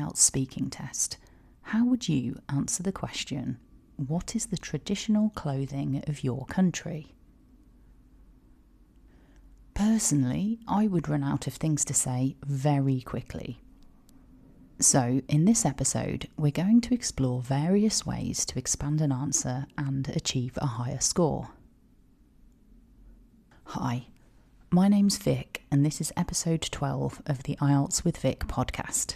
IELTS speaking test, how would you answer the question, what is the traditional clothing of your country? Personally, I would run out of things to say very quickly. So, in this episode, we're going to explore various ways to expand an answer and achieve a higher score. Hi, my name's Vic, and this is episode 12 of the IELTS with Vic podcast.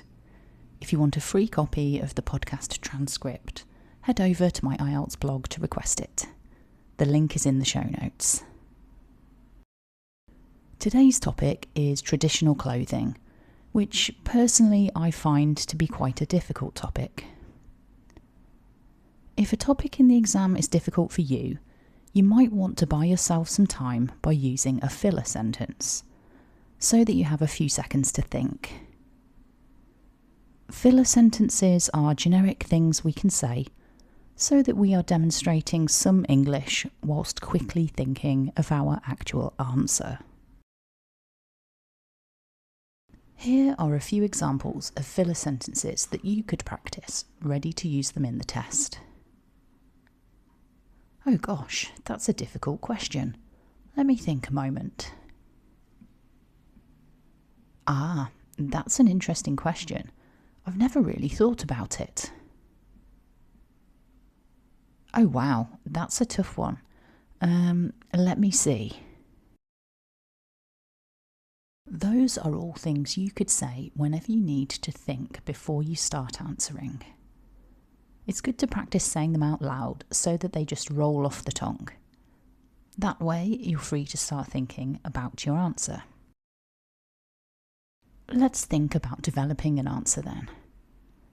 If you want a free copy of the podcast transcript, head over to my IELTS blog to request it. The link is in the show notes. Today's topic is traditional clothing, which personally I find to be quite a difficult topic. If a topic in the exam is difficult for you, you might want to buy yourself some time by using a filler sentence, so that you have a few seconds to think. Filler sentences are generic things we can say, so that we are demonstrating some English whilst quickly thinking of our actual answer. Here are a few examples of filler sentences that you could practice, ready to use them in the test. Oh gosh, that's a difficult question. Let me think a moment. That's an interesting question. I've never really thought about it. Oh wow, that's a tough one. Let me see. Those are all things you could say whenever you need to think before you start answering. It's good to practice saying them out loud so that they just roll off the tongue. That way, you're free to start thinking about your answer. Let's think about developing an answer then.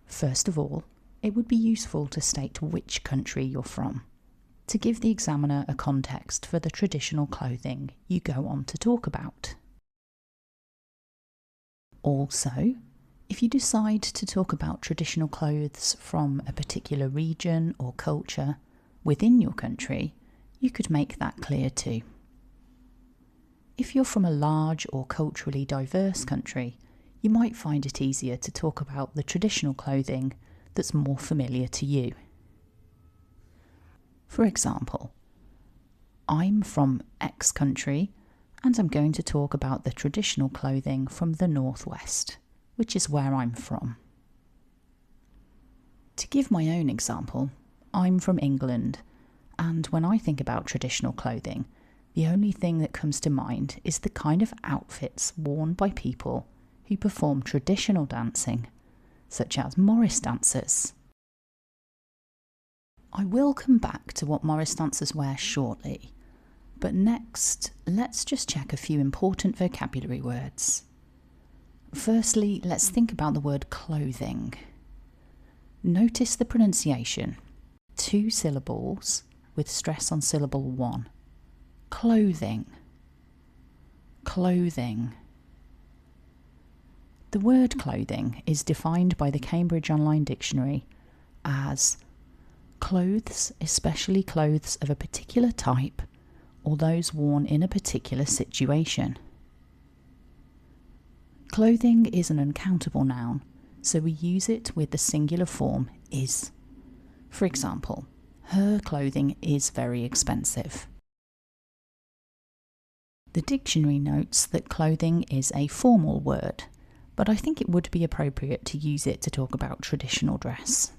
First of all, it would be useful to state which country you're from, to give the examiner a context for the traditional clothing you go on to talk about. Also, if you decide to talk about traditional clothes from a particular region or culture within your country, you could make that clear too. If you're from a large or culturally diverse country, you might find it easier to talk about the traditional clothing that's more familiar to you. For example, I'm from X country, and I'm going to talk about the traditional clothing from the Northwest, which is where I'm from. To give my own example, I'm from England, and when I think about traditional clothing, the only thing that comes to mind is the kind of outfits worn by people who perform traditional dancing, such as Morris dancers. I will come back to what Morris dancers wear shortly, but next, let's just check a few important vocabulary words. Firstly, let's think about the word clothing. Notice the pronunciation. 2 syllables with stress on syllable 1. Clothing. Clothing. The word clothing is defined by the Cambridge Online Dictionary as clothes, especially clothes of a particular type, or those worn in a particular situation. Clothing is an uncountable noun, so we use it with the singular form is. For example, her clothing is very expensive. The dictionary notes that clothing is a formal word, but I think it would be appropriate to use it to talk about traditional dress.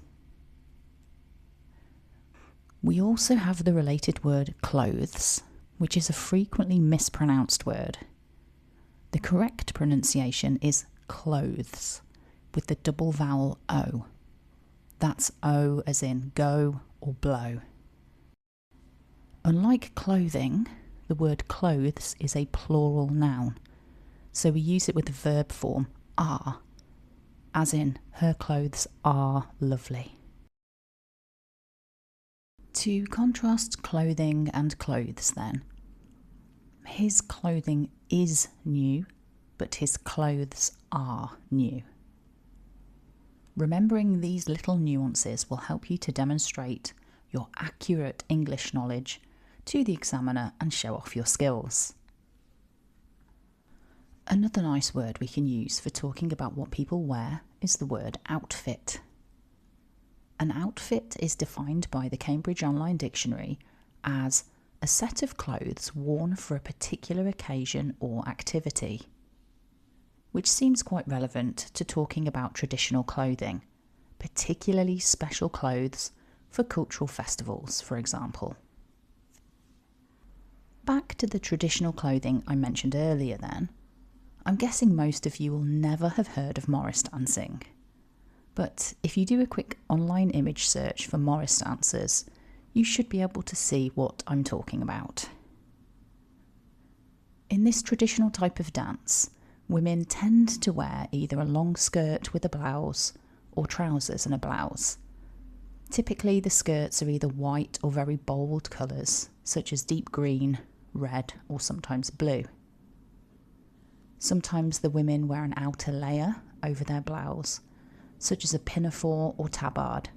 We also have the related word clothes, which is a frequently mispronounced word. The correct pronunciation is clothes, with the double vowel O. That's O as in go or blow. Unlike clothing, the word clothes is a plural noun, so we use it with the verb form are, as in her clothes are lovely. To contrast clothing and clothes then, his clothing is new, but his clothes are new. Remembering these little nuances will help you to demonstrate your accurate English knowledge to the examiner and show off your skills. Another nice word we can use for talking about what people wear is the word outfit. An outfit is defined by the Cambridge Online Dictionary as a set of clothes worn for a particular occasion or activity, which seems quite relevant to talking about traditional clothing, particularly special clothes for cultural festivals, for example. Back to the traditional clothing I mentioned earlier then, I'm guessing most of you will never have heard of Morris dancing. But if you do a quick online image search for Morris dancers, you should be able to see what I'm talking about. In this traditional type of dance, women tend to wear either a long skirt with a blouse or trousers and a blouse. Typically the skirts are either white or very bold colours, such as deep green, red or sometimes blue. Sometimes the women wear an outer layer over their blouse, such as a pinafore or tabard,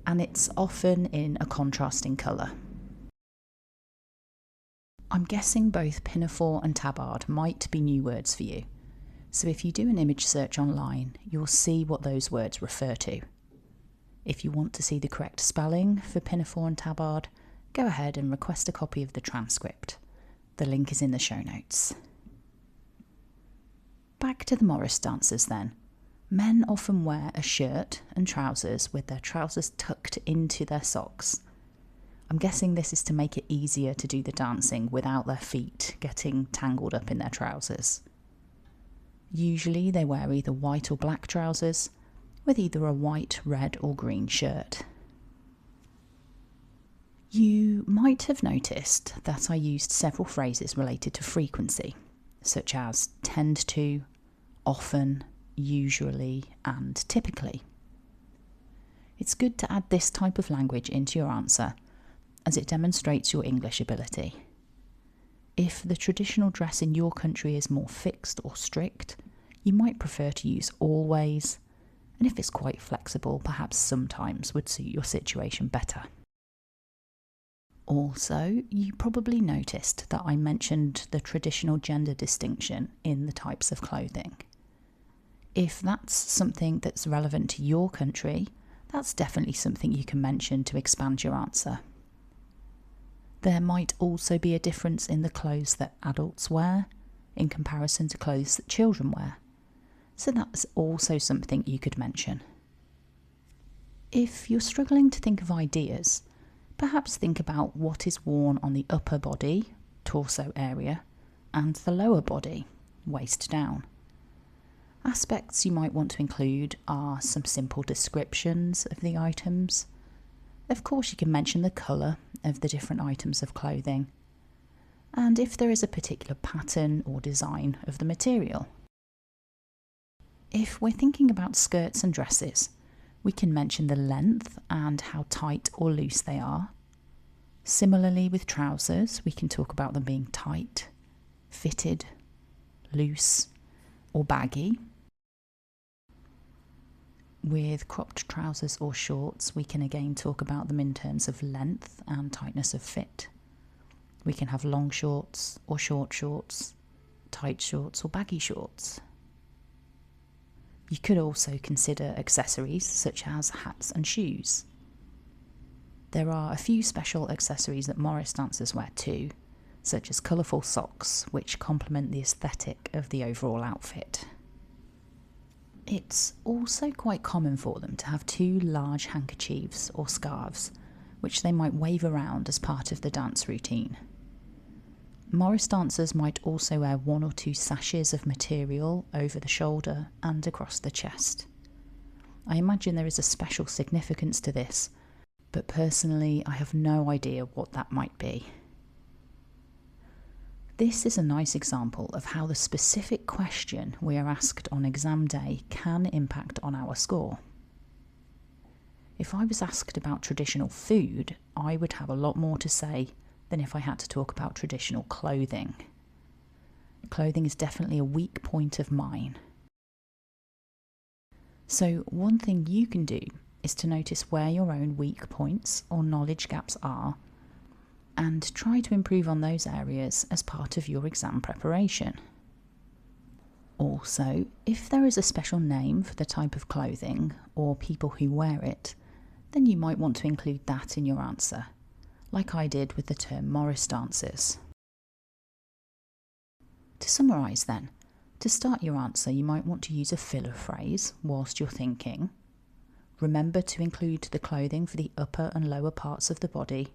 and it's often in a contrasting colour. I'm guessing both pinafore and tabard might be new words for you, so if you do an image search online, you'll see what those words refer to. If you want to see the correct spelling for pinafore and tabard, go ahead and request a copy of the transcript. The link is in the show notes. Back to the Morris dancers then. Men often wear a shirt and trousers with their trousers tucked into their socks. I'm guessing this is to make it easier to do the dancing without their feet getting tangled up in their trousers. Usually they wear either white or black trousers with either a white, red or green shirt. You might have noticed that I used several phrases related to frequency, such as tend to, often, usually and typically. It's good to add this type of language into your answer, as it demonstrates your English ability. If the traditional dress in your country is more fixed or strict, you might prefer to use always, and if it's quite flexible, perhaps sometimes would suit your situation better. Also, you probably noticed that I mentioned the traditional gender distinction in the types of clothing. If that's something that's relevant to your country, that's definitely something you can mention to expand your answer. There might also be a difference in the clothes that adults wear in comparison to clothes that children wear, so that's also something you could mention. If you're struggling to think of ideas, perhaps think about what is worn on the upper body, torso area, and the lower body, waist down. Aspects you might want to include are some simple descriptions of the items. Of course, you can mention the colour of the different items of clothing, and if there is a particular pattern or design of the material. If we're thinking about skirts and dresses, we can mention the length and how tight or loose they are. Similarly with trousers, we can talk about them being tight, fitted, loose, or baggy. With cropped trousers or shorts, we can again talk about them in terms of length and tightness of fit. We can have long shorts or short shorts, tight shorts or baggy shorts. You could also consider accessories such as hats and shoes. There are a few special accessories that Morris dancers wear too, such as colourful socks, which complement the aesthetic of the overall outfit. It's also quite common for them to have two large handkerchiefs or scarves, which they might wave around as part of the dance routine. Morris dancers might also wear one or two sashes of material over the shoulder and across the chest. I imagine there is a special significance to this, but personally I have no idea what that might be. This is a nice example of how the specific question we are asked on exam day can impact on our score. If I was asked about traditional food, I would have a lot more to say than if I had to talk about traditional clothing. Clothing is definitely a weak point of mine. So one thing you can do is to notice where your own weak points or knowledge gaps are and try to improve on those areas as part of your exam preparation. Also, if there is a special name for the type of clothing or people who wear it, then you might want to include that in your answer, like I did with the term Morris dancers. To summarise then, to start your answer you might want to use a filler phrase whilst you're thinking. Remember to include the clothing for the upper and lower parts of the body,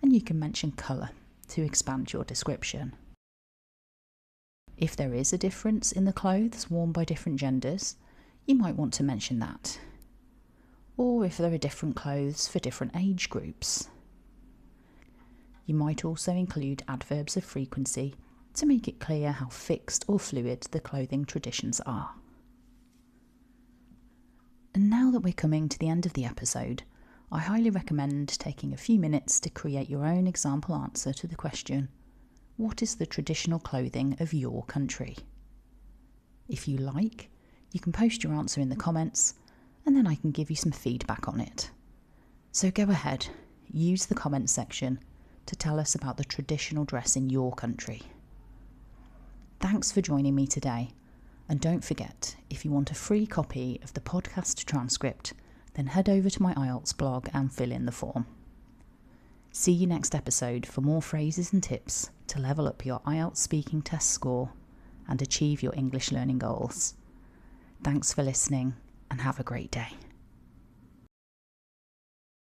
and you can mention colour to expand your description. If there is a difference in the clothes worn by different genders, you might want to mention that. Or if there are different clothes for different age groups. You might also include adverbs of frequency to make it clear how fixed or fluid the clothing traditions are. And now that we're coming to the end of the episode, I highly recommend taking a few minutes to create your own example answer to the question, what is the traditional clothing of your country? If you like, you can post your answer in the comments, and then I can give you some feedback on it. So go ahead, use the comments section to tell us about the traditional dress in your country. Thanks for joining me today, and don't forget, if you want a free copy of the podcast transcript, then head over to my IELTS blog and fill in the form. See you next episode for more phrases and tips to level up your IELTS speaking test score and achieve your English learning goals. Thanks for listening and have a great day.